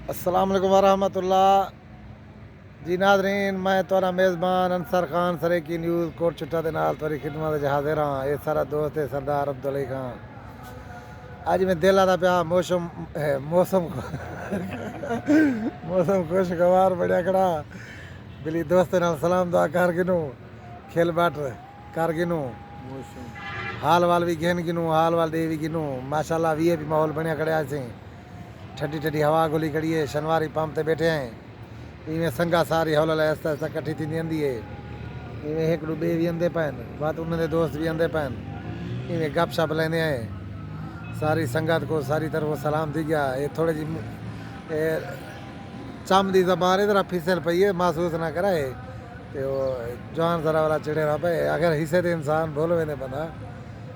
अस्सलाम वालेकुम वरहमतुल्लाह जी नाज़रीन, मैं तुहारा मेज़बान अंसर खान सरे की न्यूज़ कोट चुट्टा दे नाल तुहारी खिदमत च हाज़िर हाँ। ये सारा दोस्त है सरदार अब्दुल अली खान। अज मैं दिल आदा पिया मौसम मौसम मौसम खुशगवार बढ़िया खड़ा बिली दोस्त नाल सलाम दुआ कर गिनू खिल बाट कर गिनू हाल वाल भी घेन गिनू हाल वाल दे भी गिनू माशाल्लाह वी भी माहौल बढ़िया खड़े सी ठंडी ठंडी हवा गोली खड़ी है शनवारी पंप ते बैठे हैं इवें संगा सारी हौल आहिस्ता आहिस्ता कट्ठी थी आंदी है इवें हिकड़ू बे भी आंदे पैन बात उन्होंने दोस्त भी आंदे पैन इवें गप शप लेने आए सारी संगत को सारी तरफ सलाम थी गया। ये थोड़ी जी चम की जबान इधर फिसल पई है महसूस ना कराए तो जवान जरा वाला चिड़े ना पे अगर हिस्से दे इंसान बोल वेंदे बंदा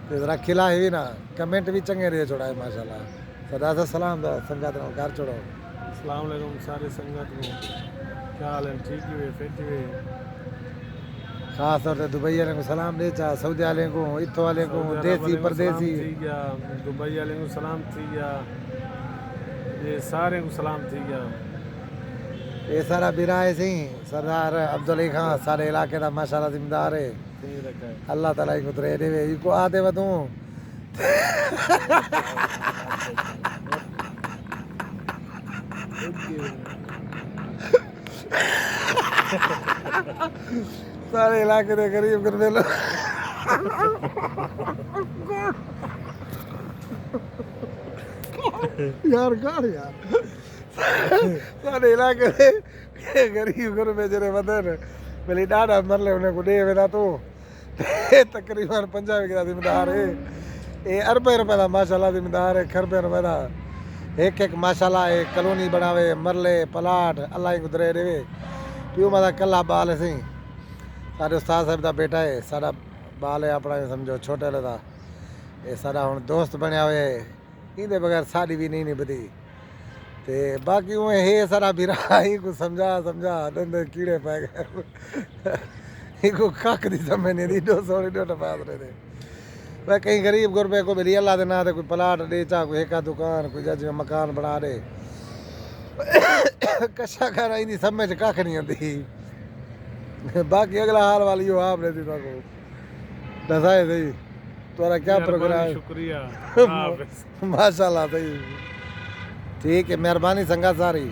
तो जरा खिला ही ना कमेंट भी चंगे दे छोड़ा है माशाल्लाह। सदा सा सलाम दा संगत नाल कर छोड़ो। अस्सलाम वालेकुम सारे संगत को क्या हाल है ठीक ही हुए फिट हुए खास तौर से दुबई वाले को सलाम दे चा सऊदी वाले को इत्थों वाले को देसी परदेसी थी गया दुबई वाले को सलाम थी गया ये सारे को सलाम थी गया। ये सारा बिराए सी सरदार अब्दुल अली खान सारे इलाके का माशाल्लाह जिम्मेदार है अल्लाह ताला को तरे देवे इको आदे वदू सारे इलाके के गरीब करने लो यार गाड़ यार सारे इलाके के गरीब घर में जरे वदन भली डाडा मरले उन्हें को दे वेदा तो तकरीबन 50 का जिम्मेदार है ये अरबे रुपए का माशाल्लाह जिम्मेदार है खरबे रुपए का एक एक माशाल्लाह एक कॉलोनी बनावे मरले प्लाट अल्लाह को दरे देवे प्यू मादा कला बाल है सी सारे उस्ताद साहब का बेटा है सारा बाल है अपना समझो छोटे वाले का ये सारा हुन दोस्त बनया हुए इहदे बगैर साड़ी भी नहीं निभदी ते बाकी उएं हे सारा बिरा ही को समझा समझा दंदे कीड़े पै गए इको कख दी समझ नहीं दी 200 पास रहे थे वह कहीं गरीब गुरबे को भी अल्लाह दे ना दे कोई प्लाट दे चा कोई एका दुकान कोई जज मकान बना दे कशा खाना इनी समझ कख नहीं आती बाकी अगला हाल वाली हो आप रहती को दसाए सही तुम्हारा क्या प्रोग्राम शुक्रिया माशाल्लाह सही ठीक है मेहरबानी संगा सारी।